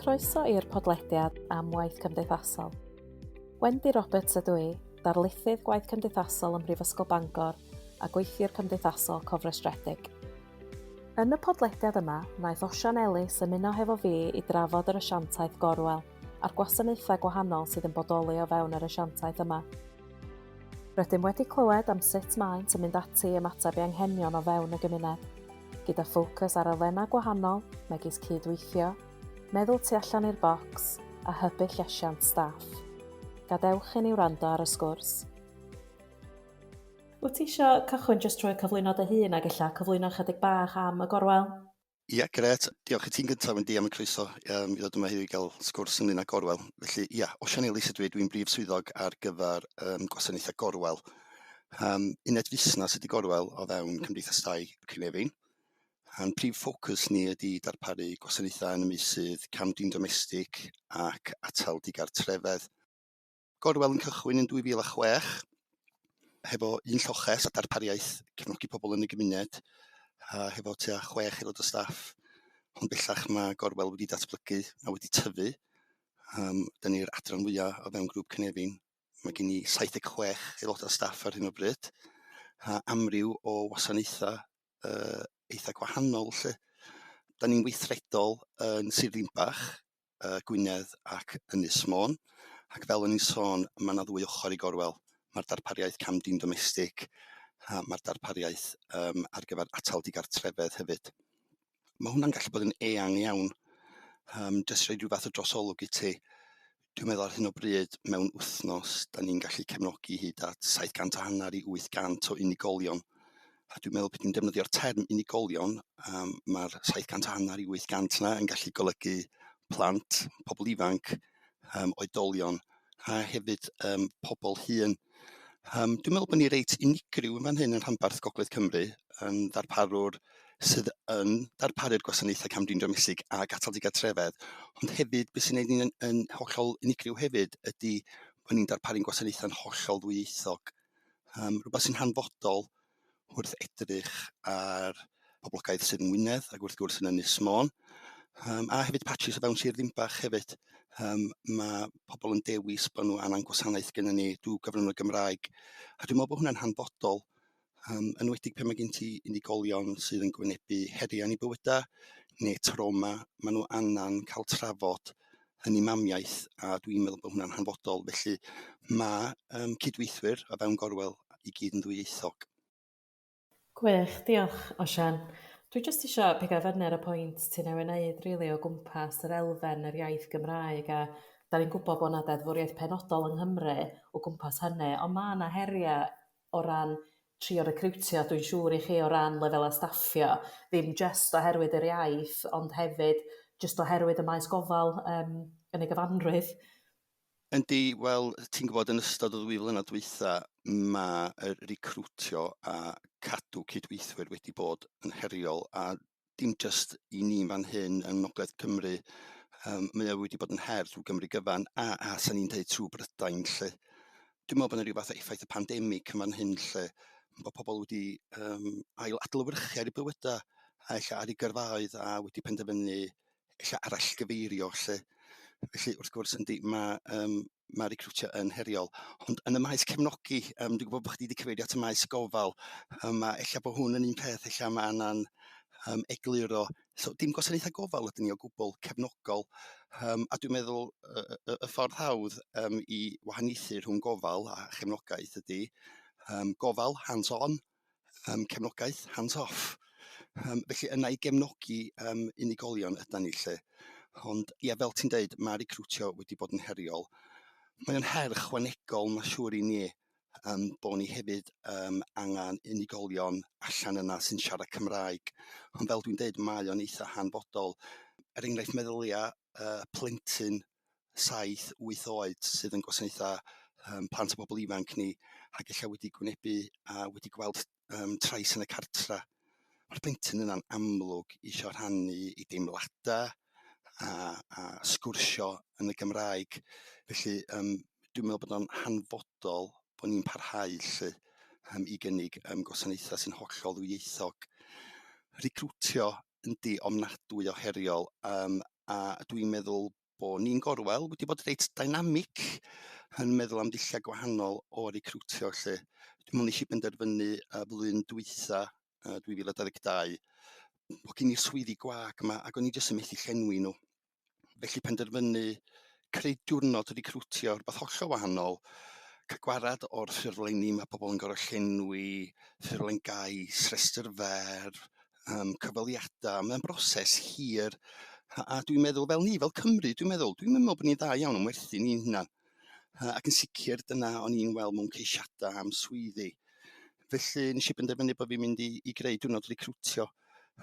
Croeso i'r podlediad Am Waith Cymdeithasol. Wendy Roberts ydw i, darlithydd gwaith cymdeithasol ym Prifysgol Bangor a gweithiwr cymdeithasol cofrestredig. Yn y podlediad yma, wnaeth Osian Elis ymuno hefo fi i drafod yr asiantaeth Gorwel a'r gwasanaethau gwahanol sydd yn bodoli o fewn yr asiantaeth yma. Rydym wedi clywed am sut maent yn mynd ati i ymateb i anghenion o fewn y gymuned, gyda ffocws ar elfennau gwahanol, megis cydweithio, meddwl tu allan i'r bocs a hybu llesiant staff. Gadewch i ni wrando ar y sgwrs. Wyt ti eisiau cychwyn jyst trwy cyflwyno dy hun ac eilla cyflwyno chydig bach am y Gorwel? Ia, gret. Diolch i ti'n gyntaf, Wendy, am y croeso i ddod yma heddiw i gael sgwrs ynglyn â Gorwel. Felly, ia, Osian Elis ydw i, dwi'n brif swyddog ar gyfer gwasanaethau Gorwel. Uned fusnas ydy Gorwel o fewn Cymdeithasau Cynefin. Prif ffocws ni ydy darparu gwasanaethau yn y meysydd camdrin domestig ac atal digartrefedd. Gorwel yn cychwyn yn 2006 hefo un lloches a darpariaeth cefnogi pobl yn y gymuned a hefo tua 6 aelod o staff. Ond bellach mae Gorwel wedi datblygu a wedi tyfu. Da ni'r adran fwyaf o fewn grŵp Cynefin. Mae gen i 76 aelod o staff ar hyn o bryd. Amryw o wasanaethau eitha gwahanol lle. Da ni'n weithredol yn Sir Ddinbach, Gwynedd ac Ynys Môn. Ac fel o'n i'n sôn, mae yna ddwy ochr i Gorwel. Mae'r darpariaeth camdrin domestig a mae'r darpariaeth ar gyfer atal digartrefedd hefyd. Mae hwnna'n gallu bod yn eang iawn. Jyst rhaid rhyw fath o drosolwg i ti. Dwi'n meddwl ar hyn o bryd, mewn wythnos, da ni'n gallu cefnogi hyd at 750 i 800 o unigolion. A dwi'n meddwl bod ni'n defnyddio'r term unigolion, mae'r 750 i 800 yna yn gallu golygu plant, pobl ifanc, oedolion, a hefyd pobl hŷn. Dwi'n meddwl bod ni reit unigryw yn fan hyn yn rhanbarth Gogledd Cymru yn ddarparwr sydd yn darparu'r gwasanaethau camdrin domestig ac atal digartrefedd, ond hefyd beth sy'n gwneud ni'n hollol unigryw hefyd ydy bod ni'n darparu'n gwasanaethau'n hollol ddwyieithog. Rhywbeth sy'n hanfodol wrth edrych ar poblogaeth sydd yn Ngwynedd ac wrth gwrs yn Ynys Môn. A hefyd patches o fewn Sir Ddinbach hefyd. Mae pobl yn dewis bod nhw angen gwasanaeth gyda ni drwy gyfrwng y Gymraeg. A dwi'n meddwl bod hwnna'n hanfodol, yn enwedig pan mae gen ti unigolion sydd yn gwynebu heriau yn eu bywydau neu trauma, maen nhw angen cael trafod yn eu mamiaeth a dwi'n meddwl bod hwnna'n hanfodol. Felly mae cydweithwyr o fewn Gorwel i gyd yn ddwyieithog. Gwych, diolch Osian. Dwi jyst eisiau pigo fyny ar y pwynt ti'n newydd wneud rili o gwmpas yr elfen yr iaith Gymraeg a da ni'n gwybod bod yna deddfwriaeth penodol yng Nghymru o gwmpas hynny, ond mae yna heriau o ran trio recriwtio, dwi'n siŵr i chi o ran lefel a staffio, ddim just oherwydd yr iaith, ond hefyd just oherwydd y maes gofal yn ei gyfanrwydd. Yndi, wel, ti'n gwybod yn ystod o 2 flynedd dwytha, mae y recriwtio a cadw cydweithwyr wedi bod yn heriol a dim just i ni fan hyn yn Nogledd Cymru, mae wedi bod yn her drwy Gymru gyfan a sa'n ni'n dweud trwy Brydain lle. Dwi'n meddwl bod yna rhyw fath o effaith y pandemig yn fan hyn lle, bod pobl wedi ail adlewyrchu ar eu bywydau a ella ar eu gyrfaoedd a wedi penderfynu ella arallgyfeirio lle. Felly wrth gwrs yndi, mae recriwtio yn heriol. Ond yn y maes cefnogi, dwi'n gwybod bod chdi wedi cyfeirio at y maes gofal, mae ella bod hwn yn un peth, ella mae yna'n egluro. So dim gwasanaethau gofal ydyn ni o gwbl cefnogol. A dwi'n meddwl y ffordd hawdd i wahaniaethu rhwng gofal a chefnogaeth ydy gofal hands-on, cefnogaeth hands-off. Felly yna i gefnogi unigolion ydyn ni lle. Ond ia, fel ti'n dweud, mae recriwtio wedi bod yn heriol. Mae'n her ychwanegol, mae'n siŵr i ni, bod ni hefyd angen unigolion allan yna sy'n siarad Cymraeg. Ond fel dwi'n dweud, mae o'n eitha hanfodol. Enghraifft meddylia plentyn 7-8 oed sydd yn gwasanaethau plant a bobl ifanc ni ac ella wedi gwynebu a wedi gweld trais yn y cartra. Mae'r plentyn yna'n amlwg eisiau rhannu ei deimladau a sgwrsio yn y Gymraeg. Felly dwi'n meddwl bod o'n hanfodol bod ni'n parhau lle i gynnig gwasanaethau sy'n hollol ddwyieithog. Recriwtio yndi ofnadwy o heriol a dwi'n meddwl bod ni'n Gorwel wedi bod reit dynamic yn meddwl am ddilliau gwahanol o recriwtio lle. Dwi'n meddwl nes i benderfynu flwyddyn dwytha 2022 bod gen i'r swyddi gwag yma ac o'n i jyst yn methu llenwi nhw. Felly penderfynu creu diwrnod o recriwtio rhywbeth hollol wahanol, cael gwarad o'r ffurflenni mae pobl yn gorfod llenwi, ffurflen gais, rhestr fer, cyfweliadau. Mae'n broses hir. A dwi'n meddwl fel ni, fel Cymru, dwi'n meddwl bod ni'n dda iawn yn werthu ni'n hunan. Ac yn sicr dyna o'n i'n weld mewn ceisiadau am swyddi. Felly nes i benderfynu bod fi'n mynd i greu diwrnod recriwtio.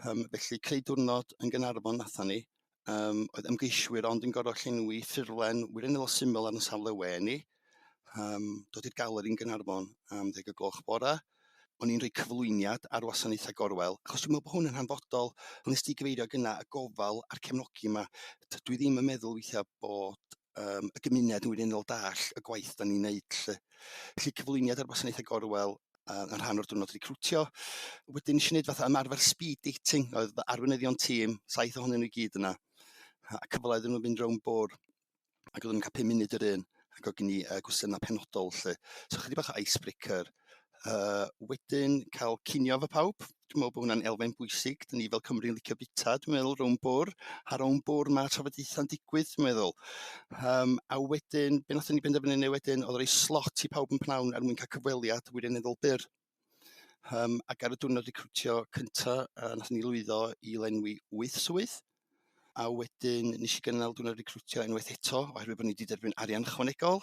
Felly creu diwrnod yn Gaernarfon nathon ni. Oedd ymgeiswyr ond yn gorfod llenwi ffurflen wirioneddol syml ar yn safle we ni. Dod i'r galeri'n Gaernarfon am 10 o gloch bore. O'n i'n rhoi cyflwyniad ar Gwasanaethau Gorwel, achos dwi'n meddwl bod hwn yn hanfodol. Nes di gyfeirio gyna y gofal a'r cefnogi yma. Dwi ddim yn meddwl weithiau bod y gymuned yn wirioneddol dall y gwaith da ni'n neud lle. Felly cyflwyniad ar Gwasanaethau Gorwel yn rhan o'r diwrnod recriwtio. Wedyn nes i wneud fatha ymarfer speed dating, oedd arweinyddion tîm, 7 ohonyn nhw i gyd yna. A cyfle iddyn nhw fynd rownd bwrdd, ac oedden nhw'n cael 5 munud yr un, ac oedd gen i gwestiynau penodol lle. So chydig bach o icebreaker. Wedyn cael cinio efo pawb. Dwi'n meddwl bod hwnna'n elfen bwysig. Dyn ni fel Cymru'n licio bita, dwi'n meddwl, rownd bwrdd. A rownd bwrdd mae trafodaethau'n digwydd, dwi'n meddwl. A wedyn, be nathon ni benderfynu neu wedyn, oedd rhoi slot i pawb yn pnawn er mwyn cael cyfweliad wirioneddol byr. Ac ar y diwrnod recriwtio cyntaf, nathon ni lwyddo i lenwi 8 swydd. A wedyn nes i gynnal diwrnod recriwtio unwaith eto, oherwydd bod ni wedi derbyn arian ychwanegol.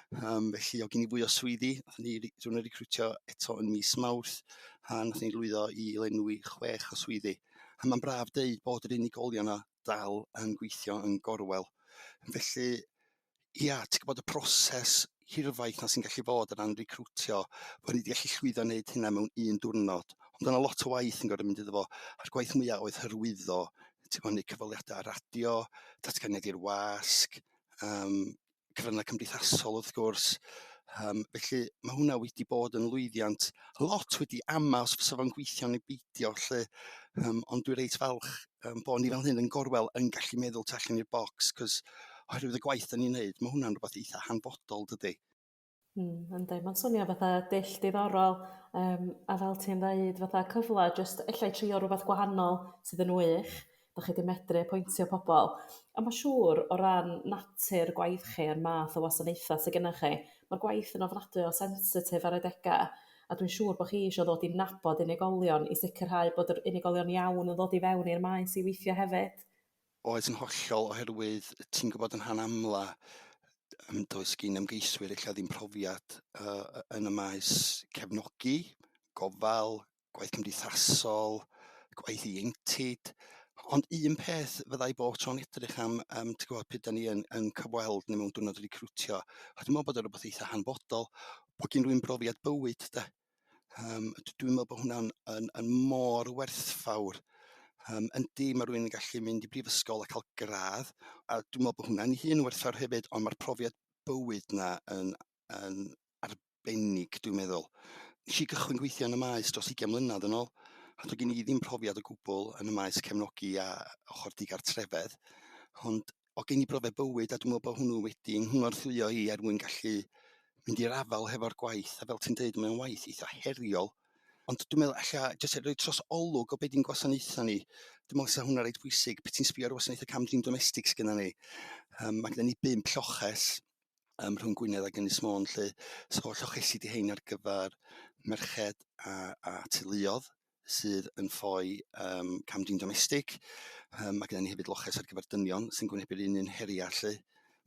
Felly o gen i fwy o swyddi, nathon ni diwrnod recriwtio eto yn mis Mawrth, a nathon ni lwyddo i lenwi 6 o swyddi. A mae'n braf deud bod yr unigolion yna dal yn gweithio yn Gorwel. Felly, ia, ti'n gwybod y proses hirfaith na sy'n gallu bod o ran recriwtio, bod ni wedi gallu llwyddo wneud hynna mewn un diwrnod. Ond yna lot o waith yn gorfod mynd iddo fo. A'r gwaith mwyaf oedd hyrwyddo, ti'n gwybod, neud cyfweliadau ar radio, datganiad i'r wasg, cyfryngau cymdeithasol wrth gwrs. Felly mae hwnna wedi bod yn lwyddiant. Lot wedi ama os fysa fo'n gweithio neu beidio lle, ond dwi'n reit falch bod ni fel hyn yn Gorwel yn gallu meddwl tu allan i'r bocs, cos oherwydd y gwaith da ni'n neud, mae hwnna'n rhywbeth eitha hanfodol, dydy. Yndi, mae'n swnio fatha dull diddorol, a fel ti'n dweud fatha cyfle, jyst ellai trio rhywbeth gwahanol sydd yn wych, da chi wedi medru pwyntio pobl. A mae siŵr o ran natur gwaith chi a'r math o wasanaethau sydd gennych chi, mae'r gwaith yn ofnadwy o sensitif ar y degau, a dwi'n siŵr bod chi eisiau ddod i nabod unigolion i sicrhau bod yr unigolion iawn yn ddod i fewn i'r maes i weithio hefyd. Oes yn hollol oherwydd ti'n gwybod yn rhan amla, does gen ymgeiswyr eich ddim profiad yn y maes cefnogi, gofal, gwaith cymdeithasol, gwaith ieuenctid. Ond un peth fyddai bob tro'n edrych am, ti'n gwybod, pryd da ni yn cyfweld neu mewn diwrnod recriwtio, a dwi'n meddwl bod yn rhywbeth eitha hanfodol, bod gen rhywun brofiad bywyd, de. Dwi'n meddwl bod hwnna'n yn mor werthfawr. Yndi, mae rhywun yn gallu mynd i brifysgol a cael gradd, a dwi'n meddwl bod hwnna'n hun werthfawr hefyd, ond mae'r profiad bywyd na yn arbennig, dwi'n meddwl. Nes i gychwyn gweithio yn y maes dros 20 mlynedd yn ôl, a doedd gen i ddim profiad o gwbl yn y maes cefnogi a ochr digartrefedd, ond o gen i brofiad bywyd, a dwi'n meddwl bod hwnnw wedi nghwngorthwyo i er mwyn gallu mynd i'r afal hefo'r gwaith, a fel ti'n deud, mae'n waith eitha heriol. Ond dwi'n meddwl, allan, jyst rhoi tros olwg o beth di'n gwasanaethau ni, dwi'n meddwl sy'n hwnna reit pwysig, beth ti'n sbio ar wasanaethau camdrin domestig gyda ni. Mae gyda ni 5 lloches rhwng Gwynedd ac Ynys Môn, lle so llochesu di hein ar gyfer merched a teuluodd sydd yn ffoi camdrin domestig. Mae gyda ni hefyd loches ar gyfer dynion sy'n gwynebu'r un heriau lle.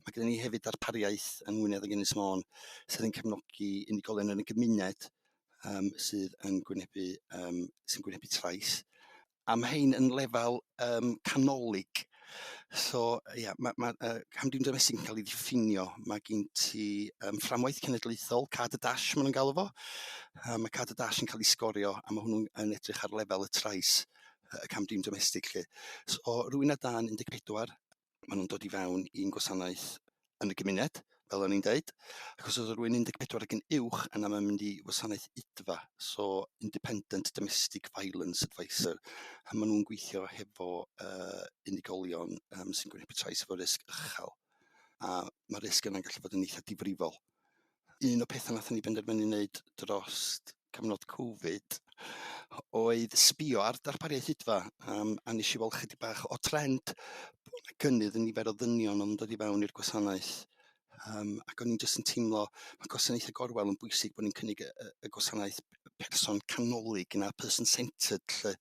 Mae gyda ni hefyd darpariaeth yn Gwynedd ac Ynys Môn sydd yn cefnogi unigolion yn y gymuned sydd yn gwynebu trais. A mae hein yn lefel canolig. So, ia, mae camdrin domestig yn cael ei ddiffinio. Mae gen ti fframwaith cenedlaethol, cydweithio maen nhw'n galw fo. Mae cydweithio yn cael ei sgorio, a mae hwnnw'n edrych ar lefel y trais, y camdrin domestig lle. So, rhywun a dan 14, maen nhw'n dod i fewn i'n gwasanaeth yn y gymuned. fel o'n i'n deud. Ac os oedd rhywun 14 ac yn uwch, yna mae'n mynd i wasanaeth IDFA, so Independent Domestic Violence Advisor. A maen nhw'n gweithio hefo unigolion sy'n gwynebu trais efo risg uchel. A mae risg yna'n gallu fod yn eitha difrifol. Un o pethau nath ni benderfynu wneud dros cyfnod Covid oedd sbio ar darpariaeth IDFA, a nes i weld chydig bach o trend bod 'na gynnydd yn nifer o ddynion yn dod i fewn i'r gwasanaeth. Ac o'n i'n jyst yn teimlo, mae gwasanaethau Gorwel yn bwysig bod ni'n cynnig y gwasanaeth person canolig yna, person-centred 'lly.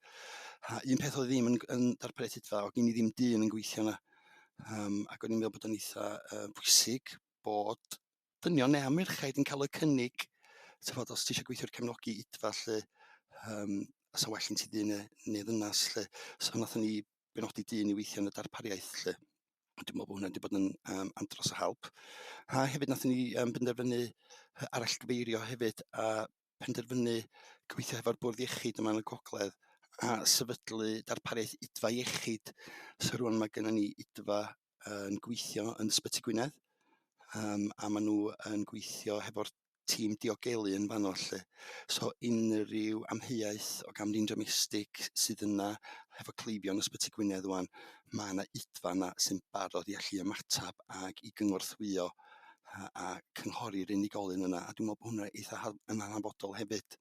A un peth oedd ddim yn darpariaeth IDFA, oedd gen i ddim dyn yn gweithio yna. Ac o'n i'n meddwl bod o'n eitha bwysig bod dynion neu merchaid yn cael y cynnig, tybod, os ti eisiau gweithio'r cefnogi IDFA 'lly, sa well yn ti ddyn neu ddynas 'lly. So nathon ni benodi dyn i weithio yn y darpariaeth 'lly. Dwi'n meddwl bod hwnna wedi bod yn andros o help. A hefyd nathon ni benderfynu arallgyfeirio hefyd a penderfynu gweithio hefo'r bwrdd iechyd yma yn y Gogledd a sefydlu darpariaeth IDFA iechyd. So rwan mae gennym ni IDFA yn gweithio yn Ysbyty Gwynedd, a maen nhw yn gweithio hefo'r tîm diogelu yn fanno 'lly. So unrhyw amheuaeth o gamdrin domestig sydd yna hefo cleifion Ysbyty Gwynedd rwan, mae yna IDFA yna sy'n barod i allu ymatab ac i gyngorthwyo a cynghori'r unigolyn yna, a dwi'n meddwl bod hwnna eitha yn hanfodol hefyd.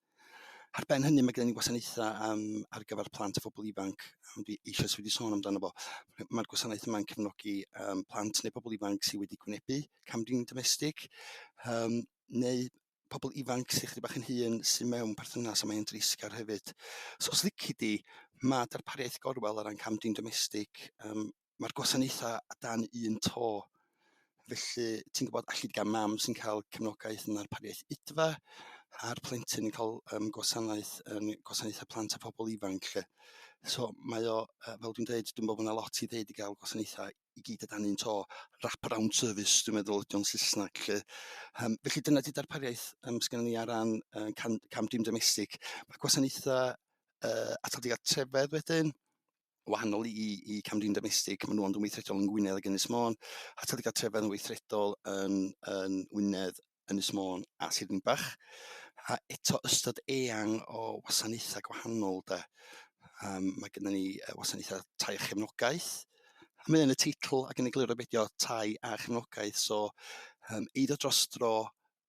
Ar ben hynny mae gennym ni gwasanaethau ar gyfer plant a phobl ifanc, dwi eisoes wedi sôn amdano fo. Mae'r gwasanaeth yma'n cefnogi plant neu pobl ifanc sydd wedi gwynebu camdrin domestig, neu pobl ifanc sydd chydig bach yn hŷn sydd mewn perthynas a mae'n dreisgar hefyd. So os lici di, mae darpariaeth Gorwel ar ran camdrin domestig, mae'r gwasanaethau a dan un to. Felly, ti'n gwybod, allu di gael mam sy'n cael cefnogaeth yn darpariaeth IDFA, a'r plentyn yn cael gwasanaethau plant a phobl ifanc 'lly. So mae o, fel dwi'n dweud, dwi'n meddwl bod 'na lot i ddeud i gael gwasanaethau i gyd o dan un to. Wrap-around service, dwi'n meddwl ydy o'n Saesneg 'lly. Felly dyna di darpariaeth sgynnon ni ar ran camdrin domestig. Mae gwasanaethau atal trefedd wedyn, wahanol i camdrin domestig, maen nhw'n weithredol yn Gwynedd ac Ynys Môn, atal trefedd yn weithredol yn Gwynedd, Ynys Môn a Sir Ddinbach. A eto ystod eang o wasanaethau gwahanol de. Mae gennym ni wasanaethau tai a chefnogaeth. Mae yn y teitl ac yn egluro beth ydi o, tai a chefnogaeth. So eiddo dros dro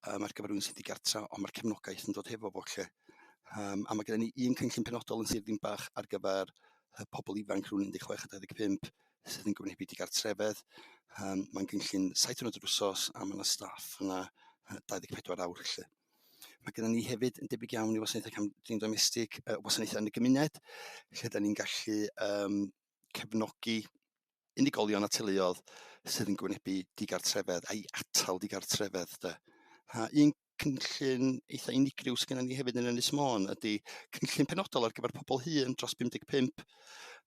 ar gyfer rhywun sydd wedi gartra, ond mae'r cefnogaeth yn dod hefo fo 'lly. A mae gennym ni un cynllun penodol yn Sir Ddinbach ar gyfer pobl ifanc rhwng 16 a 25 sydd yn gwneud digartrefedd. Mae'n gynllun 7 diwrnod yr wsos a mae yna staff yna 24 awr 'lly. Mae gennym ni hefyd yn debyg iawn i wasanaethau camdrin domestig, wasanaethau yn y gymuned, lle da ni'n gallu cefnogi unigolion a teuluoedd sydd yn gwynebu digartrefedd a'i atal digartrefedd de. Un cynllun eitha unigryw sydd gennym ni hefyd yn Ynys Môn ydy cynllun penodol ar gyfer pobl hŷn dros 55.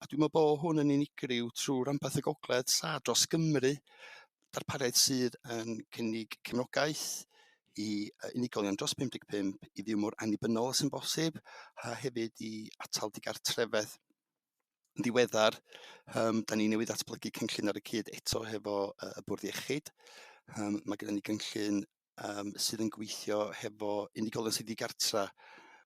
A dwi'n meddwl bod hwn yn unigryw trwy ranbarth y Gogledd sa dros Gymru, darpariaeth sydd yn cynnig cefnogaeth i unigolion dros 55 i fyw mor annibynnol as yn bosib, a hefyd i atal digartrefedd. Yn ddiweddar, da ni newydd datblygu cynllun ar y cyd eto hefo y bwrdd iechyd. Mae gennym ni cynllun sydd yn gweithio hefo unigolion sydd wedi gartra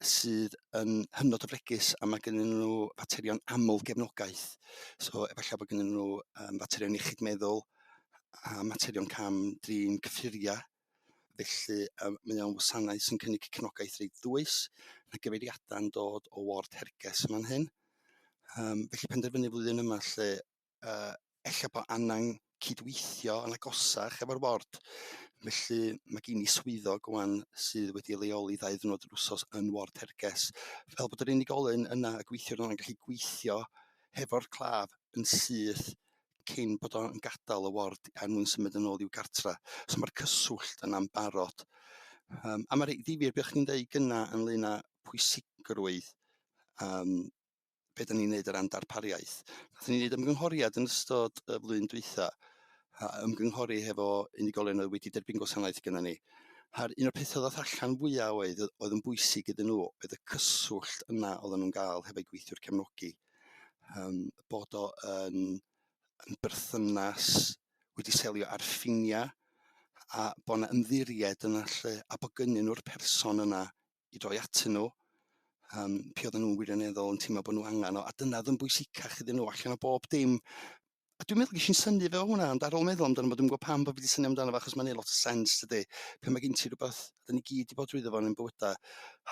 sydd yn hynod o fregus, a mae gennym nhw faterion aml gefnogaeth. So efallai bod gennym nhw faterion iechyd meddwl a materion camdrin cyffuria. Felly mae o'n wasanaeth sy'n cynnig cefnogaeth reit ddwys. Mae gyfeiriadau yn dod o ward herges yma'n hyn. Felly penderfynu flwyddyn yma lle ella bod angen cydweithio yn agosach efo'r ward. Felly mae gen i swyddog wan sydd wedi leoli 2 diwrnod yr wsos yn ward herges. Fel bod yr unigolyn yna y gweithiwr yna'n gallu gweithio hefo'r claf yn syth cyn bod o'n gadael y ward a nhw'n symud yn ôl i'w gartra. So mae'r cyswllt yna'n barod. A mae'r ddifyr beth chi'n deud gynna ynglyn â pwysigrwydd, be da ni'n neud ar ran darpariaeth. Nathon ni neud ymgynghoriad yn ystod y flwyddyn dwytha, ymgynghori hefo unigolion oedd wedi derbyn gwasanaeth gynna ni. A'r un o'r pethau ddoth allan fwyaf oedd yn bwysig iddyn nhw, oedd y cyswllt yna oedden nhw'n gael hefo'u gweithiwr cefnogi. Bod o yn berthynas wedi selio ar ffinia a bod yna ymddiried yna lle, a bod gynnyn nhw'r person yna i droi atyn nhw, pe oedden nhw'n wirioneddol yn teimlo bod nhw angen o, a dyna oedd yn bwysicach iddyn nhw allan o bob dim. A dwi'n meddwl ges i'n synnu fe o hwnna, ond ar ôl meddwl amdano fo, dwi'n gwybod pam bod fi wedi synnu amdano fo, achos mae'n neud lot o sens, dydy. Pe mae gen ti rhywbeth, da ni gyd i bod drwyddo fo yn bywydau,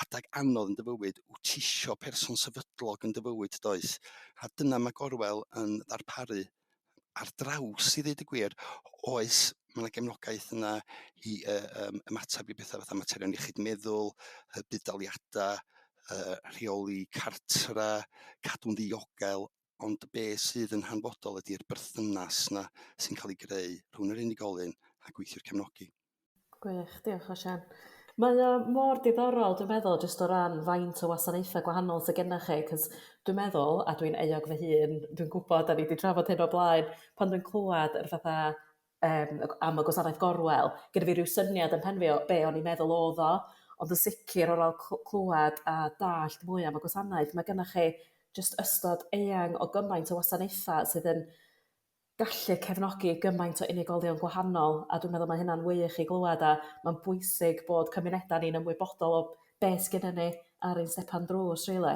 hadag anodd yn dy fywyd, wyt ti isio person sefydlog yn dy fywyd, does? A dyna mae Gorwel yn ddarparu ar draws, i ddweud y gwir. Oes, mae yna gefnogaeth yna i ymateb i bethau fatha materion iechyd meddwl, budaliadau, rheoli cartra, cadw'n ddiogel, ond be sydd yn hanfodol ydy'r berthynas yna sy'n cael ei greu rhwng yr unigolyn a gweithio'r cefnogi. Gwych, diolch Osian. Mae o mor diddorol, dwi'n meddwl, jyst o ran faint o wasanaethau gwahanol sydd gennych chi, cos dwi'n meddwl, a dwi'n eog fy hun, dwi'n gwybod, a ni wedi trafod hyn o blaen, pan dwi'n clywed yr fatha am y gwasanaeth Gorwel, gyda fi rhyw syniad yn pen fi o be o'n i'n meddwl oedd o, ond yn sicr o'r ôl clywed a dallt mwy am y gwasanaeth, mae gennych chi jyst ystod eang o gymaint o wasanaethau sydd yn gallu cefnogi gymaint o unigolion gwahanol, a dwi'n meddwl mae hynna'n wych i glywed, a mae'n bwysig bod cymunedau ni'n ymwybodol o beth sgennyn ni ar ein stepan drws, rili.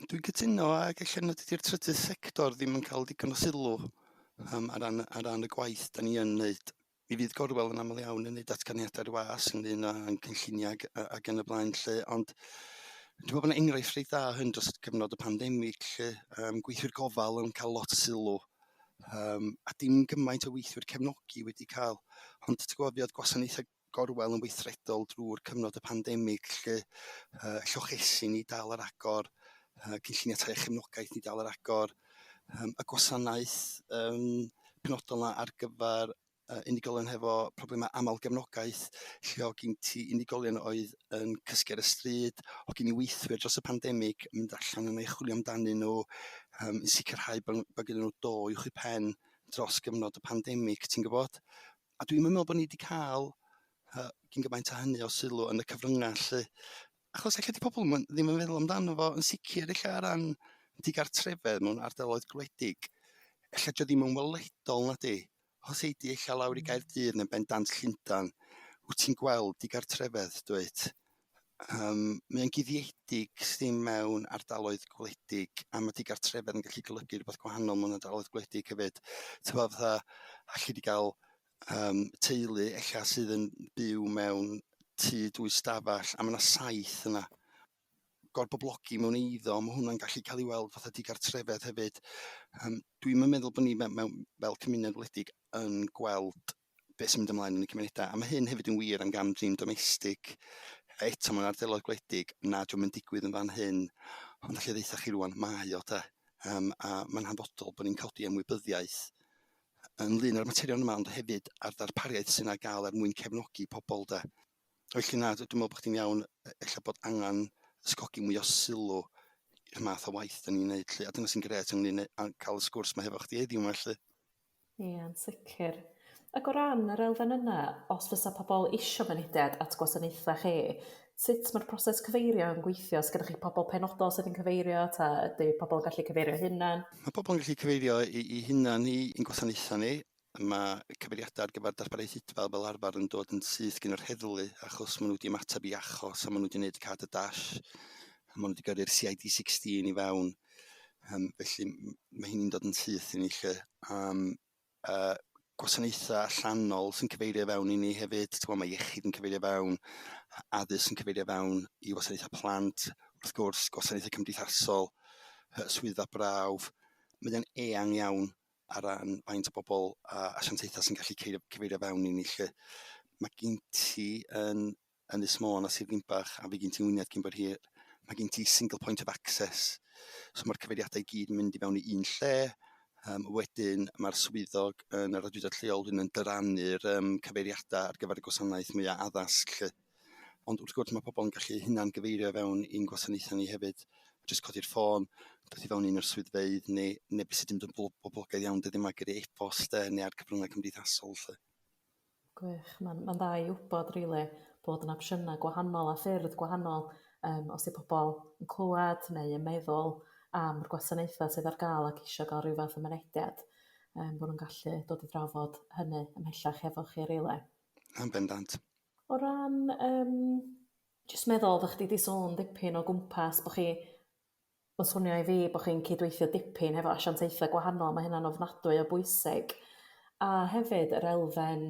Dwi'n cytuno, ac allan nad ydy'r trydydd sector ddim yn cael digon o sylw ar ran y gwaith da ni yn wneud. Mi fydd Gorwel yn aml iawn yn wneud datganiadau'r was ynglyn â'n cynlluniau ac yn y blaen lle, ond dwi'n meddwl bod yna enghraifft reit dda hyn dros gyfnod y pandemig lle gweithwyr gofal yn cael lot o sylw, a dim gymaint o weithwyr cefnogi wedi cael, ond ti'n gwybod, oedd gwasanaethau Gorwel yn weithredol drwy'r cyfnod y pandemig lle llochesu ni dal ar agor, cynlluniau tai a chefnogaeth ni dal ar agor, y gwasanaeth penodol yna ar gyfer unigolion hefo problemau amal gefnogaeth, lle o gen ti unigolion oedd yn cysgu ar y stryd, o gen i weithwyr dros y pandemig mynd allan yn ei chwilio amdanyn nhw, yn sicrhau bod gyda nhw do uwch i pen dros gyfnod y pandemig, ti'n gwybod? A dwi'n meddwl bod ni wedi cael gyn gymaint a hynny o sylw yn y cyfryngau lle, achos lle di pobl ddim yn meddwl amdano fo, yn sicr eich ar ran digartrefedd mewn ardaloedd gwledig, lle dio ddim yn weledol na di. Os eidi eich lawr i Gaerdydd neu bendant Llundain, wyt ti'n gweld digartrefedd, dweud. Mae'n guddiedig sydd mewn ardaloedd gwledig, a mae digartrefedd yn gallu golygu rhywbeth gwahanol mewn ardaloedd gwledig hefyd. Ti'n bod fatha, allu di gael teulu eich sydd yn byw mewn tŷ dwy stafell, a mae yna saith yna. Gorboblogi mewn eiddo, mae hwnna'n gallu cael ei weld fatha digartrefedd hefyd. Dwi'n meddwl bod ni fel cymuned wledig yn gweld beth sy'n mynd ymlaen yn y cymunedau, a mae hyn hefyd yn wir am gam drin domestig. Eto mewn ardaloedd gwledig, na dwi'n mynd digwydd yn fan hyn, ond allai ddeitha chi rwan, mae o te. A mae'n hanfodol bod ni'n codi ymwybyddiaeth yn lun o'r materion yma, ond hefyd ar ddarpariaeth sy'n ei gael mwyn cefnogi pobl de. Felly na, dwi'n meddwl bod chdi'n iawn, ella bod angen ysgogi mwy o sylw i'r math o waith da ni'n neud, a dyna sy'n gret ynglyn â cael y sgwrs mae hefo chdi heddiw yma, lle. Ia'n sicr. Ac o ran yr elfen yna, os fysa pobl isio mynediad at gwasanaethau chi, sut mae'r proses cyfeirio yn gweithio? Os gyda chi pobl penodol sydd yn cyfeirio, ta ydy pobl yn gallu cyfeirio hunan? Mae pobl yn gallu cyfeirio i hunan i'n gwasanaethau ni. Mae cyfeiriadau ar gyfer darpariaeth idfal fel arfer yn dod yn syth gen yr heddlu, achos maen nhw wedi ymateb i achos, a maen nhw wedi gwneud cad y dash, a maen nhw wedi gyrru'r CID-16 i fewn. Felly mae hynny'n dod yn syth i ni lle. Gwasanaethau allanol sy'n cyfeirio fewn i ni hefyd, mae iechyd yn cyfeirio fewn, addysg yn cyfeirio fewn i wasanaethau plant, wrth gwrs gwasanaethau cymdeithasol, swyddfa brawf. Mae'n eang iawn ar ran faint o bobl a asiantaethau sy'n gallu cyfeirio fewn i ni lle. Mae gen ti yn Ynys Môn a Sir Ddinbach, a fe gen ti Wynedd cyn bod hir, mae gen ti single point of access. So mae'r cyfeiriadau gyd yn mynd i fewn i un lle. Wedyn mae'r swyddog yn yr adroddiad lleol yn dyrannu'r cyfeiriadau ar gyfer y gwasanaeth mwyaf addasg lle. Ond wrth gwrs mae pobl yn gallu hunan gyfeirio fewn i'n gwasanaethau ni hefyd. Jyst codi'r ffôn, dod i fewn i'n yr swyddfeydd neu beth sydd ddim yn boblogaidd iawn, dydy mae gyda e-post neu ar cyfryngau cymdeithasol lle. Gwych, mae'n dda i wybod rili bod yn opsiynau gwahanol a ffyrdd gwahanol os yw pobl yn clywed neu yn meddwl am yr gwasanaethau sydd ar gael ac eisiau gael rhyw fath o mynediad, bod nhw'n gallu dod i drafod hynny ymhellach efo chi rili. Yn bendant. O ran, jyst meddwl, ddech chi 'di sôn dipyn o gwmpas bod chi, mae'n swnio i fi bod chi'n cydweithio dipyn efo asiantaethau gwahanol, mae hynna'n ofnadwy o bwysig. A hefyd yr elfen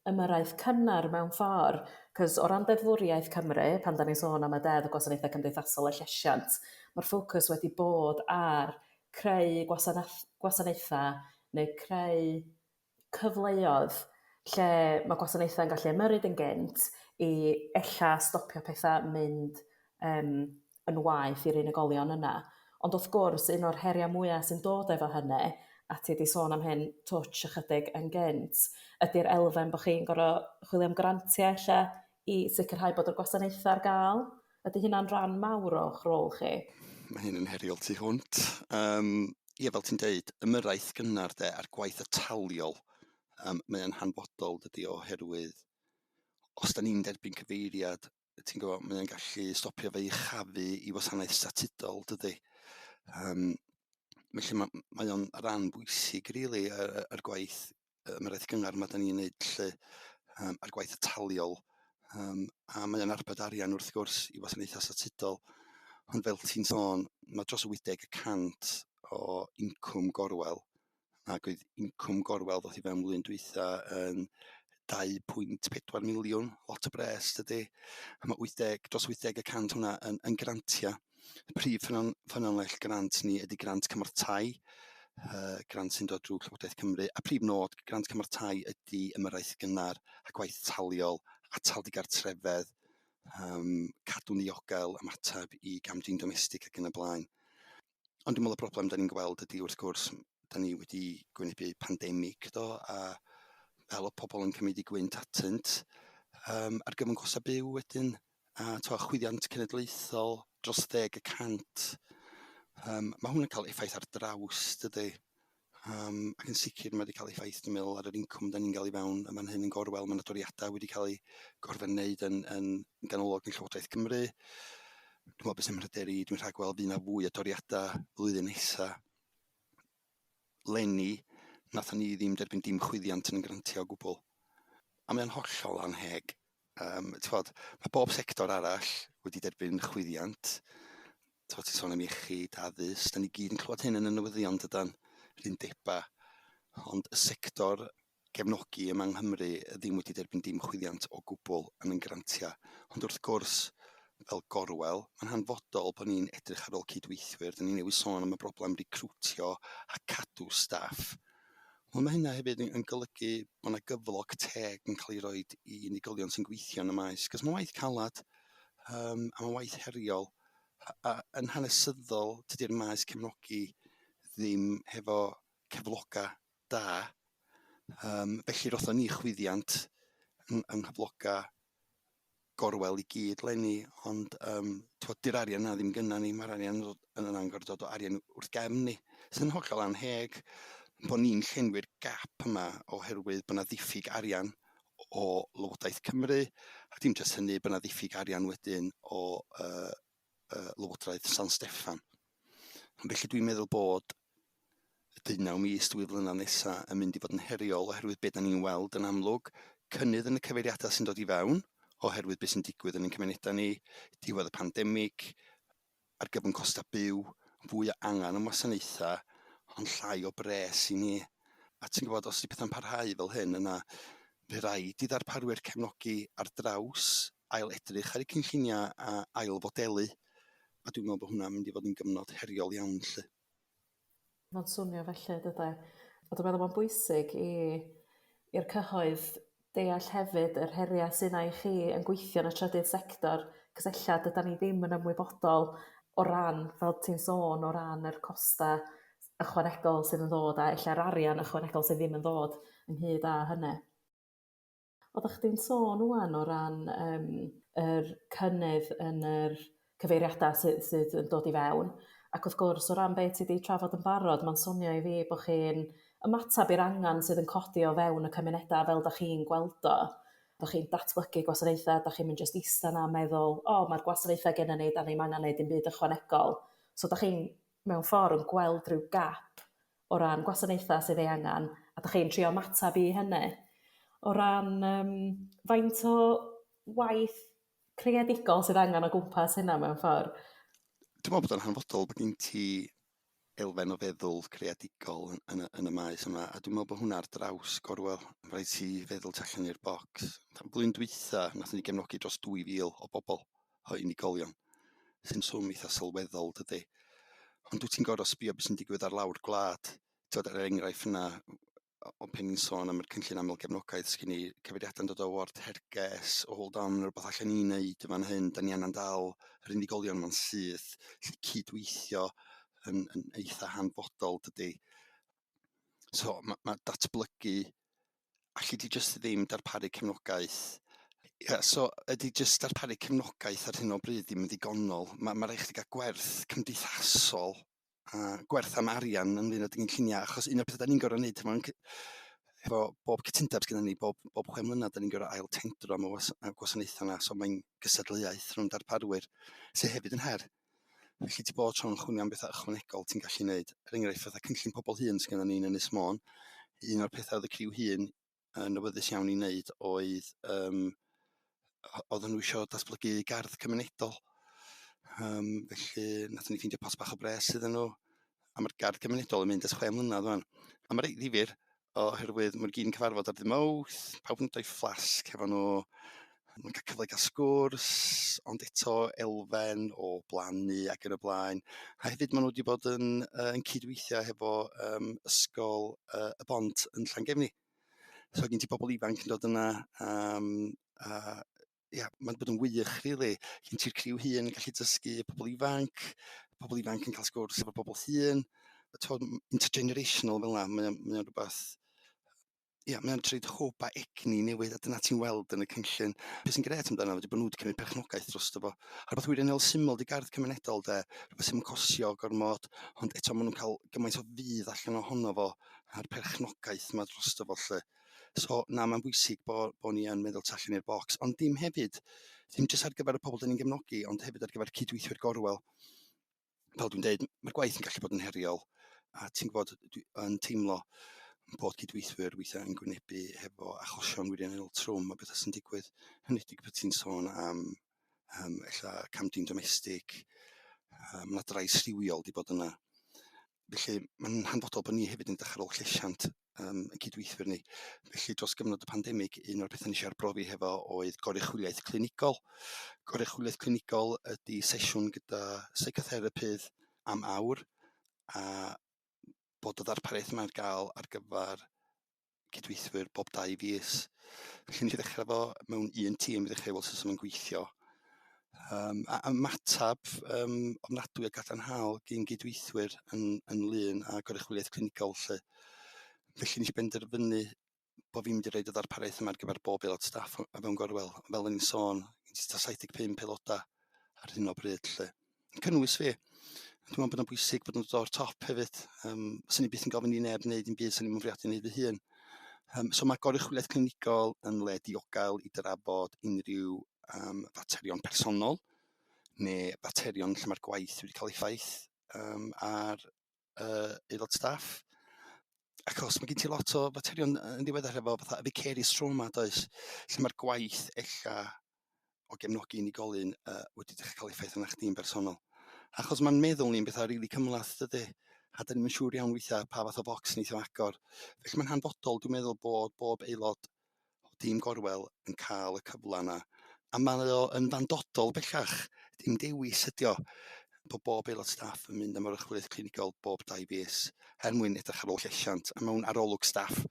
ymyrraeth cynnar mewn ffordd, cos o ran deddfwriaeth Cymru, pan da ni'n sôn am y deddf o Gwasanaethau Cymdeithasol a llesiant, mae'r ffocws wedi bod ar creu gwasanaethau neu creu cyfleoedd lle mae gwasanaethau'n gallu ymyrryd yn gynt i ella stopio pethau mynd yn waeth i'r unigolion yna. Ond wrth gwrs, un o'r heriau mwyaf sy'n dod efo hynny, a ti wedi sôn am hyn twtsh ychydig yn gynt, ydy'r elfen bod chi'n gorfod chwilio am grantiau ella i sicrhau bod yr gwasanaethau ar gael. Ydy hynna'n rhan mawr o'ch rôl chi? Mae hyn yn heriol tu hwnt. Ie, fel ti'n deud, ymyrraeth gynnar a'r gwaith ataliol, mae'n hanfodol dydy oherwydd os da ni'n derbyn cyfeiriad, ti'n gwybod, mae'n gallu stopio fe i chafu i wasanaeth statudol, dydy. Felly mae o'n rhan bwysig, rili, yr gwaith ymyrraeth gynnar mae da ni'n neud lle, a'r gwaith ataliol, a mae o'n arbed arian wrth gwrs i wasanaethau statudol. Ond fel ti'n sôn, mae dros 80% o incwm Gorwel, ac oedd incwm Gorwel ddoth i fewn flwyddyn dwytha yn 2.4 miliwn, lot o bres dydy. A mae dros 80% hwnna yn grantia. Y prif ffynonell grant ni ydy grant cymdeithasau, grant sy'n dod drwy Llywodraeth Cymru, a prif nod grant cymdeithasau ydy ymyrraeth gynnar a gwaith taliol, atal digartrefedd, cadw'n ddiogel, ymateb i gamdrin domestig ac yn y blaen. Ond dwi'n meddwl y broblem da ni'n gweld ydy wrth gwrs, da ni wedi gwynebu pandemig a fel o pobl yn cymryd i gwynt atynt ar gyfyn costa byw wedyn, a chwyddiant cenedlaethol dros 10%. Mae hwnna'n cael effaith ar draws, dydy. Ac yn sicr mae wedi cael effaith, dwi'n meddwl, ar yr incwm da ni'n cael ei fewn yma hyn yn Gorwel. Mae adroddiadau wedi cael ei gorfod wneud yn ganolog yn Llywodraeth Cymru. Dwi'n meddwl beth sy'n mhryderu, dwi'n rhagweld fydd na fwy o adroddiadau flwyddyn nesaf. Lenni, nathon ni ddim derbyn dim chwyddiant yn grantio o gwbl. A mae'n hollol anheg. Mae bob sector arall wedi derbyn chwyddiant. Ti'n sôn am iechyd, addysg, da ni gyd yn clywed hyn yn y newyddion dydan, yr undeba. Ond y sector gefnogi yma yng Nghymru ddim wedi derbyn dim chwyddiant o gwbl yn grantia. Ond wrth gwrs, fel Gorwel, mae'n hanfodol bod ni'n edrych ar ôl cydweithwyr. Da ni newydd sôn am y broblem recriwtio a cadw staff. Ond mae hynna hefyd yn golygu bod yna gyflog teg yn cael ei roi i unigolion sy'n gweithio yn y maes. Cos mae waith calad a mae waith heriol. A yn hanesyddol, tydi'r maes cefnogi ddim hefo cyfloga da. Felly rothon ni chwyddiant yng nghyfloga Gorwel i gyd lenni, ond di'r arian yna ddim gynna ni, mae'r arian yn angor dod o arian wrth gefn ni. Sy'n hollol anheg bod ni'n llenwi'r gap yma oherwydd bod yna ddiffyg arian o Lywodraeth Cymru, a dim jyst hynny, bod yna ddiffyg arian wedyn o Lywodraeth San Steffan. Felly dwi'n meddwl bod y 19 mis 2 flynedd nesaf yn mynd i fod yn heriol oherwydd beth da ni'n weld yn amlwg, cynnydd yn y cyfeiriadau sy'n dod i fewn, oherwydd beth sy'n digwydd yn ein cymunedau ni, diwedd y pandemig, ar gyfyn costa byw, fwy o angan am wasanaethau, ond llai o bres i ni. A ti'n gwybod, os di pethau'n parhau fel hyn, yna fe raid i ddarparwyr cefnogi ar draws ail edrych ar eu cynlluniau a ail fodelu. A dwi'n meddwl bod hwnna'n mynd i fod yn gyfnod heriol iawn, lle. Mae'n swnio felly, dydy. A dwi'n meddwl mae'n bwysig i'r cyhoedd deall hefyd yr heriau sy'n ei chi yn gweithio yn y trydydd sector, cos ella dyda ni ddim yn ymwybodol o ran, fel ti'n sôn, o ran yr costa ychwanegol sydd yn ddod, a ella'r arian ychwanegol sydd ddim yn ddod ynghyd â hynny. Oeddech chdi'n sôn wwan o ran yr cynnydd yn yr cyfeiriadau sydd yn dod i fewn, ac wrth gwrs o ran beth sydd wedi trafod yn barod, mae'n swnio i fi bod chi'n ymateb i'r angan sydd yn codi o fewn y cymunedau fel da chi'n gweld o. Da chi'n datblygu gwasanaethau, da chi'n mynd jyst ista na meddwl, mae'r gwasanaethau gennym ni, da ni'n angen neud dim byd ychwanegol. So da chi'n mewn ffordd yn gweld rhyw gap o ran gwasanaethau sydd ei angan, a da chi'n trio ymateb i hynny. o ran faint o waith creadigol sydd angen o gwmpas hynna mewn ffordd. Dwi'n meddwl bod o'n hanfodol bod gen ti elfen o feddwl creadigol yn y maes yma, a dwi'n meddwl bod hwnna ar draws Gorwel. Rhaid ti feddwl tu allan i'r bocs. Blwyddyn dwytha, nathon ni gefnogi dros 2,000 o bobl o unigolion, sy'n swm eitha sylweddol, dydy. Ond dwyt ti'n gorfod sbio beth sy'n digwydd ar lawr gwlad. Tywed, yr enghraifft yna, o pen ni'n sôn am yr cynllun aml gefnogaeth, sgyn ni cyfeiriadau'n dod o ward herges, o hold on, rhywbeth allan ni'n neud yma'n hyn, da ni angen dal yr unigolion ma'n syth, cydweithio yn eitha hanfodol, dydy. So, mae datblygu, allu di jyst ddim darparu cefnogaeth. So, ydy jyst darparu cefnogaeth ar hyn o bryd ddim yn ddigonol. Mae rhaid chdi gael gwerth cymdeithasol a gwerth am arian yn ddyn o gynlluniau, achos un o'r pethau da ni'n gorau wneud, efo bob cytundeb sgynna ni, bob 6 mlynedd, da ni'n gorau ail tendro am y gwasanaethau yna, so mae'n gysadleuaeth rhwng darparwyr, sydd hefyd yn her. Felly ti bod tro'n chwnio am bethau ychwanegol ti'n gallu gwneud. Enghraifft fatha cynllun pobl hŷn sgynna ni'n Ynys Môn, un o'r pethau oedd y criw hŷn yn awyddus iawn i wneud oedd oedden nhw eisiau datblygu gardd cymunedol. Felly nathon ni ffeindio pas bach o bres iddyn nhw, a mae'r gardd cymunedol yn mynd ers 6 mlynedd fan. A mae'n reit ddifyr, oherwydd mae'r gyd yn cyfarfod ar ddim Mawrth, pawb yn doi fflasg hefo nhw, mae'n cael cyfle gael sgwrs, ond eto elfen o blannu ac yn y blaen. A hefyd maen nhw wedi bod yn cydweithio hefo ysgol y bont yn Llangefni. So gen ti bobl ifanc yn dod yna, mae'n bod yn wych, rili. Gen ti'r criw hŷn yn gallu dysgu pobl ifanc yn cael sgwrs efo bobl hŷn. Intergenerational fel yna, mae'n rhywbeth. Mae'n treid hwb a egni newydd, a dyna ti'n weld yn y cynllun. Beth sy'n gret amdano ydy bod nhw wedi cymryd perchnogaeth drosto fo. A rhywbeth wirioneddol syml di gardd cymunedol, rhywbeth sy'n costio gormod, ond eto maen nhw'n cael gymaint o fydd allan ohono fo a'r perchnogaeth yma drosto fo, lle. So, mae'n bwysig bod ni yn meddwl tu allan i'r bocs, ond dim jyst ar gyfer y pobl da ni'n gefnogi, ond hefyd ar gyfer cydweithwyr Gorwel. Fel dwi'n dweud, mae'r gwaith yn gallu bod yn heriol, a ti'n gwybod, dwi'n teimlo bod cydweithwyr weithiau yn gwynebu hefo achosion wirioneddol trwm a bethau sy'n digwydd. Hynnydig beth ti'n sôn am camdrin domestig, mae drais rhywiol di bod yna. Felly mae'n hanfodol bod ni hefyd yn dechrau ôl llesiant y cydweithwyr ni. Felly dros gyfnod y pandemig, un o'r pethau nes i arbrofi hefo oedd goruchwyliaeth clinigol. Goruchwyliaeth clinigol ydy sesiwn gyda psychotherapydd am awr, a bod y ddarpariaeth yma'n gael ar gyfer cydweithwyr bob 2 fis. Felly nes i ddechrau fo mewn un tîm i ddechrau weld sut mae'n gweithio. A ymateb ofnadwy a gadarnhaol gen gydweithwyr yn lun a goruchwyliaeth clinigol, lle. Felly nes i benderfynu bod fi'n mynd i roid y ddarpariaeth yma ar gyfer bob aelod staff a fewn Gorwel. Fel o'n i'n sôn, 75 aelodau ar hyn o bryd, lle. Yn cynnwys fi. Dwi'n meddwl bod yn bwysig bod nhw'n dod o'r top hefyd. Sa'n ni byth yn gofyn i neb wneud un byd sa'n ni'n mwriadu wneud fy hun. So mae goruchwyliaeth clinigol yn le diogael i drafod unrhyw faterion personol neu faterion lle mae'r gwaith wedi cael effaith ar aelod staff. Achos mae gen ti lot o faterion yn ddiweddar efo fatha vicarious trauma, does, lle mae'r gwaith ella o gefnogi unigolyn wedi dechrau cael effaith arnach chdi'n bersonol. Achos mae'n meddwl ni'n bethau rili cymlath, dydy. A da ni'n mynd siŵr iawn weithiau pa fath o bocs neithio agor. Felly mae'n hanfodol, dwi'n meddwl bod bob aelod o dîm Gorwel yn cael y cyfle yna. A mae o yn fandodol bellach, dim dewis ydi o, bod bob aelod staff yn mynd am oruchwyliaeth clinigol bob 2 fis, mwyn edrych ar ôl llesiant. A mewn arolwg staff,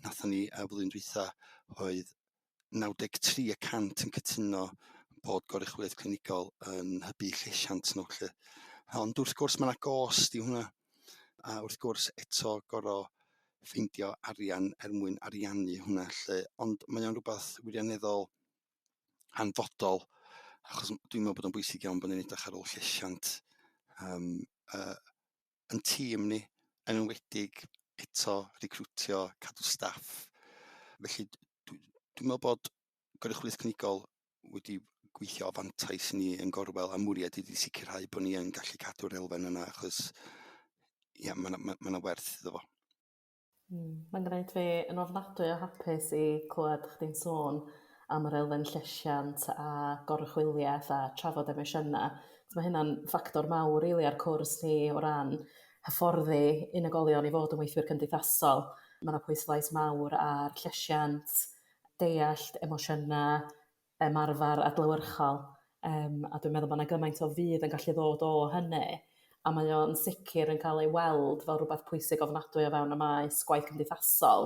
nathon ni flwyddyn dwytha oedd 93% yn cytuno bod goruchwyliaeth clinigol yn hybu llesiant nhw, lle. Ond wrth gwrs mae yna gost i hwnna, a wrth gwrs eto gorfod ffeindio arian mwyn ariannu hwnna, lle. Ond mae o'n rhywbeth wirioneddol hanfodol, achos dwi'n meddwl bod o'n bwysig iawn bod ni'n edrych ar ôl llesiant yn tîm ni, yn enwedig eto recriwtio, cadw staff. Felly dwi'n meddwl bod goruchwyliaeth clinigol wedi gweithio o fantais ni yn Gorwel, a mwriad i sicrhau bod ni yn gallu cadw'r elfen yna, achos mae yna werth iddo fo. Mae'n gwneud fi yn ofnadwy o hapus i clywed chdi'n sôn am yr elfen llesiant a goruchwyliaeth a trafod emosiynau. Mae hynna'n ffactor mawr rili ar cwrs ni o ran hyfforddi unigolion i fod yn weithwyr cymdeithasol. Mae yna pwyslais mawr ar llesiant, deallt emosiynau, ymarfer adlewyrchol. A dwi'n meddwl bod yna gymaint o fydd yn gallu ddod o hynny. A mae o'n sicr yn cael ei weld fel rhywbeth pwysig ofnadwy o fewn y maes gwaith cymdeithasol.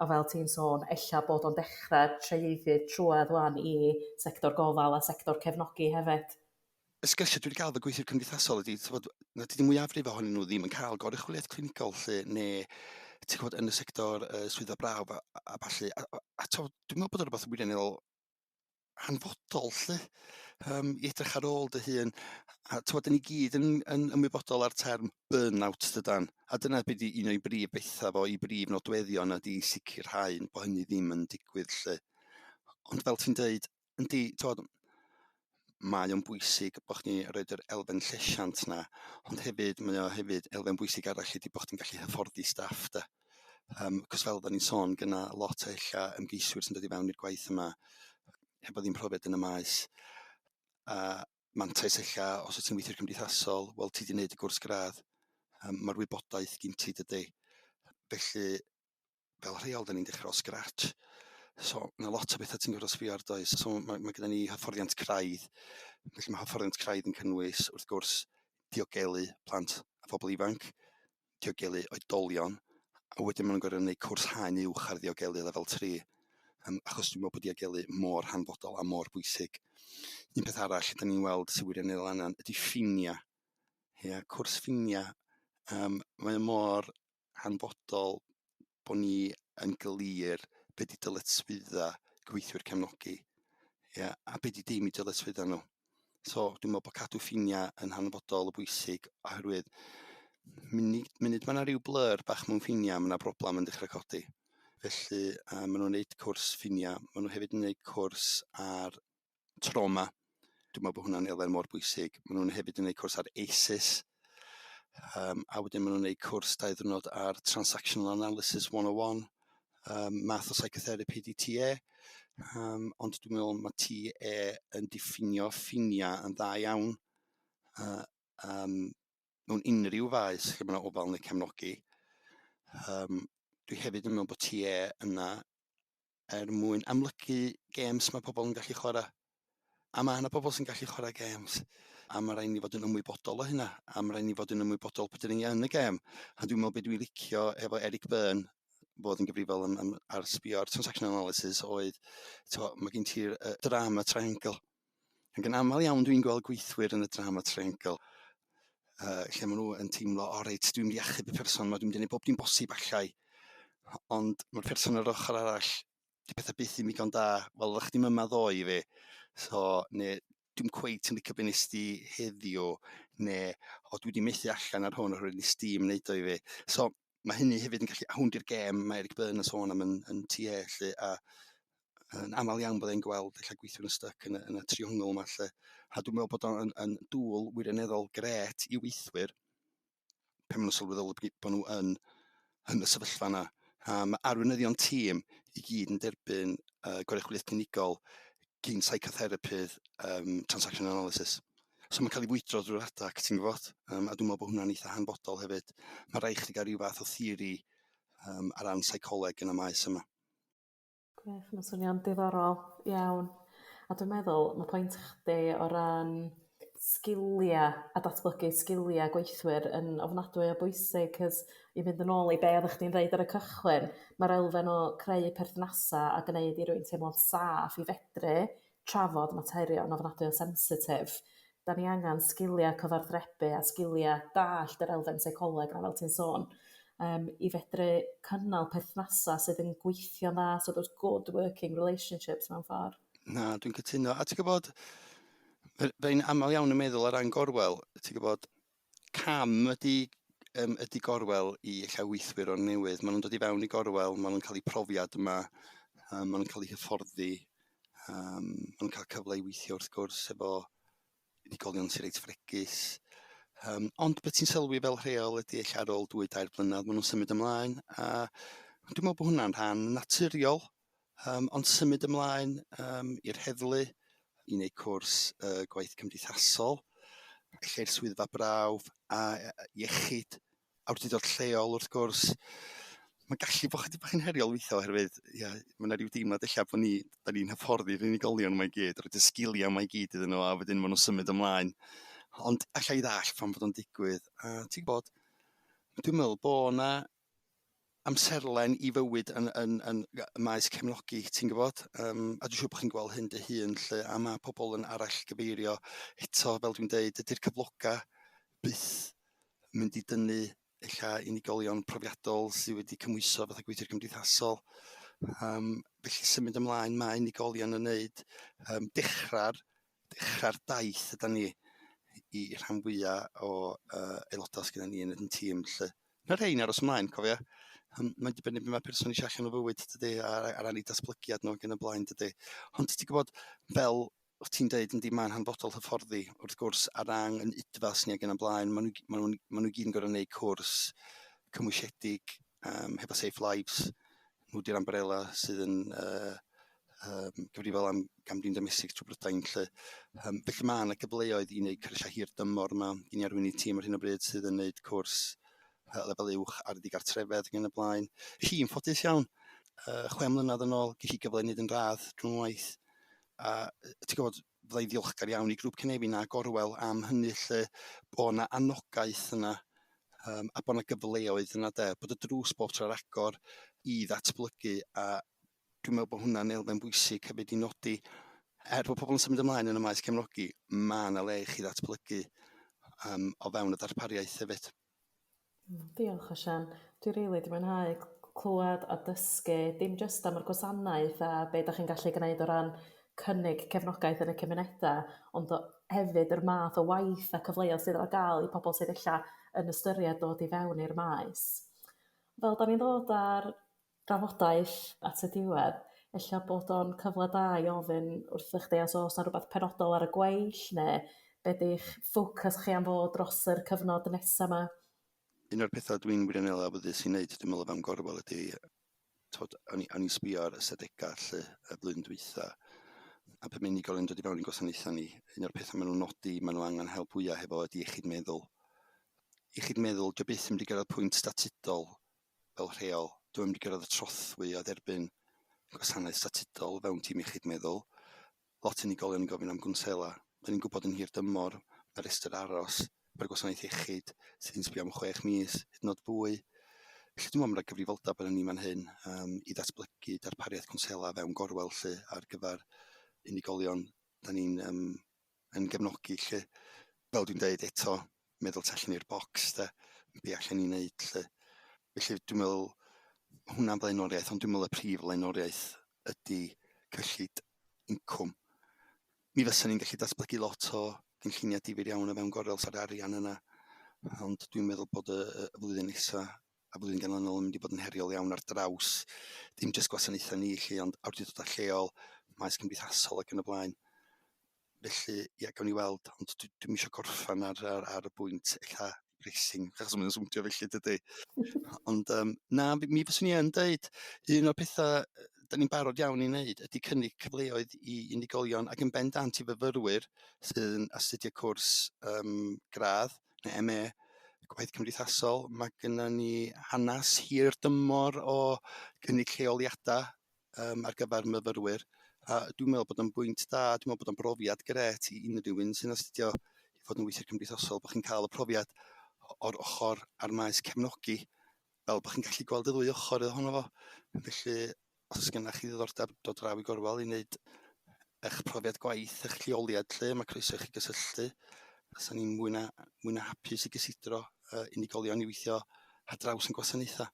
A fel ti'n sôn, ella bod o'n dechrau treiddu trwad wan i sector gofal a sector cefnogi hefyd. Y sgyrsiau dwi wedi cael fy gweithio'r cymdeithasol ydy, nad ydy mwyafrif ohonyn nhw ddim yn cael goruchwyliaeth clinigol lle, neu ti'n gwybod yn y sector swyddfa brawf a falle. A dwi'n meddwl bod o'n rhywbeth wirioneddol hanfodol lle, i edrych ar ôl dy hun. A da ni gyd yn ymwybodol ar term burn-out dydan. A dyna beth ydy un o'i brif bethau fo, i brif nodweddion ydy sicrhau bod hynny ddim yn digwydd lle. Ond fel ti'n dweud, mae o'n bwysig bod ni roed yr elfen llesiant na, ond hefyd mae o hefyd elfen bwysig arall ydy bod chdi'n gallu hyfforddi staff da. Cos fel da ni'n sôn, gyna lot ella ymgeiswyr sy'n dod i fewn i'r gwaith yma, hefo ddim profiad yn y maes. Mantais ella, os wyt ti'n weithio'r cymdeithasol, wel ti wedi gwneud y gwrs gradd, mae'r wybodaeth gyn ti dydy. Felly, fel rheol, da ni'n dechrau o scratch. So, yna lot o bethau ti'n gwrdd o sbio ar does. So, mae gyda ni hyfforddiant craidd. Felly mae hyfforddiant craidd yn cynnwys, wrth gwrs, diogelu plant a phobl ifanc, diogelu oedolion, a wedyn maen nhw'n gorfod gwneud cwrs haen uwch ar diogelu lefel 3. Achos dwi'n meddwl bod diogelu mor hanfodol a mor bwysig. Un peth arall, da ni'n weld sy'n wirioneddol angen, ydy ffinia. Cwrs ffinia, mae mor hanfodol bod ni yn glir be di dyletswydda gweithwyr cefnogi, a be di dim i dyletswydda nhw. So, dwi'n meddwl bod cadw ffinia yn hanfodol o bwysig, oherwydd munud mae yna rhyw blur bach mewn ffinia, mae yna broblem yn dechrau codi. Felly, maen nhw'n gwneud cwrs ffinia, maen nhw hefyd yn gwneud cwrs ar trauma. Dwi'n meddwl bod hwnna'n elfen mor bwysig. Maen nhw'n hefyd yn gwneud cwrs ar ACEs, a wedyn maen nhw'n gwneud cwrs 2 ddiwrnod ar Transactional Analysis 101, math o psychotherapy di TA, ond dwi'n meddwl mae TA yn diffinio ffinia yn dda iawn mewn unrhyw faes lle mae yna ofal neu cefnogi. Dwi hefyd yn meddwl bod TA yna mwyn amlygu games mae pobl yn gallu chwarae. A mae yna pobl sy'n gallu chwarae games. A mae rhaid ni fod yn ymwybodol o hynna. A mae rhaid ni fod yn ymwybodol bod ni yn y gêm. A dwi'n meddwl beth dwi'n licio efo Eric Byrne, bod yn gyfrifol ar sbio ar transactional analysis, oedd mae gen ti'r drama triangle. Ac yn aml iawn dwi'n gweld gweithwyr yn y drama triangle. Lle maen nhw yn teimlo, reit, dwi'n mynd i achub y person yma, dwi'n mynd i wneud bob dim bosib allai. Ond mae'r person ar ochr arall, di pethau byth ddim digon da, wel, ydych chi'n yma ddo i fi. So, neu dwi'n cweit yn licio be nes di heddiw, neu dwi wedi methu allan ar hwn oherwydd nes di wneud o i fi. So, mae hynny hefyd yn gallu hwn di'r gêm, mae Eric Byrne yn sôn am yn TA, lle, a yn aml iawn bod e'n gweld lle gweithwyr yn styc yn y triongl yma, lle. A dwi'n meddwl bod o'n dŵl wirioneddol gret i weithwyr, pan maen nhw'n sylweddol bod nhw yn y sefyllfa yna. Mae arweinyddion tîm i gyd yn derbyn goruchwyliaeth clinigol gyn psychotherapydd transactional analysis. So mae'n cael ei fwydro drwy'r adag, ti'n gwybod? A dwi'n meddwl bod hwnna'n eitha hanfodol hefyd. Mae rhaid chdi gael rhyw fath o theori ar ran psycholeg yn y maes yma. Gwych, mae'n swnio'n diddorol iawn. A dwi'n meddwl, mae pwynt chdi o ran sgiliau a datblygu sgiliau gweithwyr yn ofnadwy o bwysig, cys i fynd yn ôl i be oeddech chdi'n dweud ar y cychwyn, mae'r elfen o creu perthnasau a gwneud i rywun teimlo'n saff i fedru trafod materion ofnadwy o sensitif. Da ni angen sgiliau cyfarthrebu a sgiliau dallt yr elfen seicoleg na fel ti'n sôn, i fedru cynnal perthnasau sydd yn gweithio na, sort of good working relationships mewn ffordd. Na, dwi'n cytuno. A ti'n gwybod, fe'n aml iawn yn meddwl ar ran Gorwel, ti'n gwybod, cam ydy Gorwel i eich weithwyr o'r newydd. Maen nhw'n dod i fewn i Gorwel, maen nhw'n cael eu profiad yma, maen nhw'n cael eu hyfforddi, maen nhw'n cael cyfle i weithio wrth gwrs efo unigolion sy'n reit fregus. Ond beth ti'n sylwi fel rheol ydy eich ar ôl 2-3 blynedd, maen nhw'n symud ymlaen. A dwi'n meddwl bod hwnna'n rhan naturiol, ond symud ymlaen i'r heddlu, i wneud cwrs gwaith cymdeithasol, lle'r swyddfa brawf a iechyd, awdurdod lleol wrth gwrs. Mae'n gallu bod chydig bach yn heriol weithio oherwydd, mae yna ryw deimlad eich bod ni'n hyfforddi'r unigolion yma i gyd, roed y sgilia yma i gyd iddyn nhw, a wedyn maen nhw'n symud ymlaen. Ond allai ddall pan bod o'n digwydd. A ti'n gwybod, dwi'n meddwl bod yna amserlen i fywyd yn y maes cefnogi, ti'n gwybod? A dwi'n siŵr bod chi'n gweld hyn dy hun lle, a mae pobl yn arall gyfeirio. Eto, fel dwi'n deud, ydy'r cyfloga byth mynd i dynnu eich unigolion profiadol sydd wedi cymwyso fatha gweithwyr cymdeithasol. Felly symud ymlaen mae unigolion yn wneud dechrau'r daith yda ni i rhan fwyaf o aelodau sydd gyda ni yn y tîm. Yna rhain aros ymlaen, cofia. Mae'n dibynnu beth mae person eisiau allan o fywyd dydy, a rannu datblygiad nhw gan y blaen dydy. Ond ti'n gwybod, fel o ti'n deud, yndi mae'n hanfodol hyfforddi, wrth gwrs, ar rang yn udfas ni ag yn y blaen. Maen nhw gyd yn gorau gwneud cwrs cymwysiedig hefo Safe Lives. Nhw di'r umbrella sydd yn gyfrifol am gamdrin domestig trwy Brydain. Felly mae yna gyfleoedd i wneud cyrsiau hir dymor yma. Gen i arwyn i tîm ar hyn o bryd sydd yn wneud cwrs lefel uwch ar y digartrefedd gan y blaen. Hi'n ffodus iawn. 6 mlynedd yn ôl, gyda gyfle wneud yn radd drwy'n waith. A ti'n gwybod, fyddai ddiolchgar iawn i grŵp Cynefin a Gorwel am hynny lle bod yna anogaeth yna a bod yna gyfleoedd yna bod y drws bob tro'r agor i ddatblygu, a dwi'n meddwl bod hwnna'n elfen bwysig hefyd i nodi. Bod pobl yn symud ymlaen yn y maes cefnogi, mae yna le i chi ddatblygu o fewn y darpariaeth hefyd. Diolch, Osian. Dwi'n rili wedi mwynhau clywed a dysgu, dim jyst am yr gwasanaeth a be da chi'n gallu gwneud o ran cynnig cefnogaeth yn y cymunedau, ond hefyd yr math o waith a cyfleoedd sydd ar gael i pobl sydd eich yn ystyried dod i fewn i'r maes. Fel da ni'n dod ar drafodaeth at y diwedd, ella bod o'n cyfle da i ofyn wrthych chi os oes yna rhywbeth penodol ar y gweill, neu be di'ch ffocws chi am fod dros yr cyfnod nesaf yma? Un o'r pethau dwi'n wirionol awyddus i wneud, dwi'n meddwl am Gorwel ydy, o'n i'n sbio ar ystadegau y blwyddyn dwytha, a pe mae'n unigolion dod i fewn i'n gwasanaethau ni. Un o'r pethau maen nhw'n nodi, maen nhw angen help fwyaf hefo ydy iechyd meddwl. Iechyd meddwl, dwi'n byth yn mynd i gyrraedd pwynt statudol fel rheol. Dwi'n mynd i gyrraedd y trothwy a derbyn gwasanaeth statudol fewn tîm iechyd meddwl. Lot unigolion yn gofyn am gwnsela. Da ni'n gwybod yn hir dymor, mae'r restr aros, mae'r gwasanaeth iechyd sy'n sbio am 6 mis, hyd yn oed fwy. Felly dwi'n meddwl mae'r gyfrifoldeb yn ni man hyn i ddatblygu darpariaeth gwnsela fewn Gorwel ar gyfer unigolion da ni'n yn gefnogi. Fel dwi'n deud eto, meddwl tu allan i'r bocs, be allan ni'n neud. Felly dwi'n meddwl hwnna'n blaenoriaeth, ond dwi'n meddwl y prif blaenoriaeth ydy cyllid incwm. Mi fysa ni'n gallu datblygu lot o gynlluniau difyr iawn o fewn Gorwel sy'r arian yna, ond dwi'n meddwl bod y flwyddyn nesaf a flwyddyn ganlynol yn mynd i bod yn heriol iawn ar draws, dim jyst gwasanaethau ni, ond awdurdodau lleol, maes cymdeithasol ac yn y blaen. Felly, gawn ni weld, ond dwi'n eisiau gorffan ar y bwynt eich racing, achos mae'n swmtio felly dydy. Ond mi fyswn i yn deud, un o'r pethau da ni'n barod iawn i wneud ydy cynnig cyfleoedd i unigolion ac yn bendant i fyfyrwyr sydd yn astudio cwrs gradd neu MA gwaith cymdeithasol. Mae gennym ni hanes hir dymor o gynnig lleoliadau ar gyfer myfyrwyr. A dwi'n meddwl bod o'n bwynt da, dwi'n meddwl bod o'n brofiad gret i unrhyw un sy'n astudio i fod yn weithwyr cymdeithasol, bod chi'n cael y profiad o'r ochr ar maes cefnogi, fel bod chi'n gallu gweld y ddwy ochr ohono fo. Felly, os gennych chi ddiddordeb dod draw i Gorwel i wneud eich profiad gwaith, eich lleoliad mae croeso i chi gysylltu. Fysa ni'n mwy na hapus i gysidro unigolion i weithio ar draws yn gwasanaethau.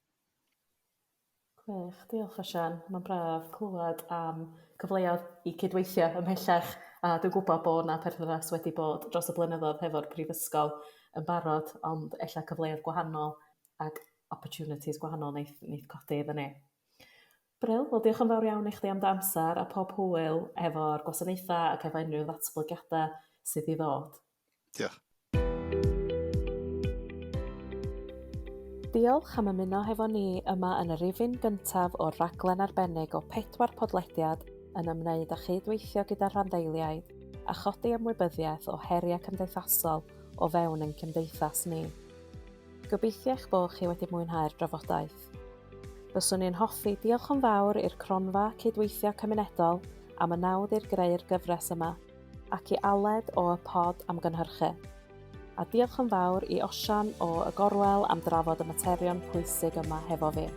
Gwych, diolch Osian. Mae'n braf clywed am cyfleoedd i cydweithio ymhellach, a dwi'n gwybod bod yna perthynas wedi bod dros y blynyddoedd hefo'r Prifysgol yn barod, ond ella cyfleoedd gwahanol ac opportunities gwahanol wneith codi iddyn ni. Bryl, wel diolch yn fawr iawn i chdi am dy amser a pob hwyl efo'r gwasanaethau ac efo unrhyw ddatblygiadau sydd i ddod. Diolch. Diolch am ymuno hefo ni yma yn y rhifyn gyntaf o'r rhaglen arbennig o 4 podlediad yn ymwneud â chydweithio gyda'r rhanddeiliaid a chodi ymwybyddiaeth o heriau cymdeithasol o fewn ein cymdeithas ni. Gobeithio eich bod chi wedi mwynhau'r drafodaeth. Byswn i'n hoffi diolch yn fawr i'r Gronfa Cydweithio Cymunedol am y nawdd i'r greu'r gyfres yma ac i Aled o y pod amgynhyrchu. A diolch yn fawr i Osian o y Gorwel am drafod y materion pwysig yma hefo fi.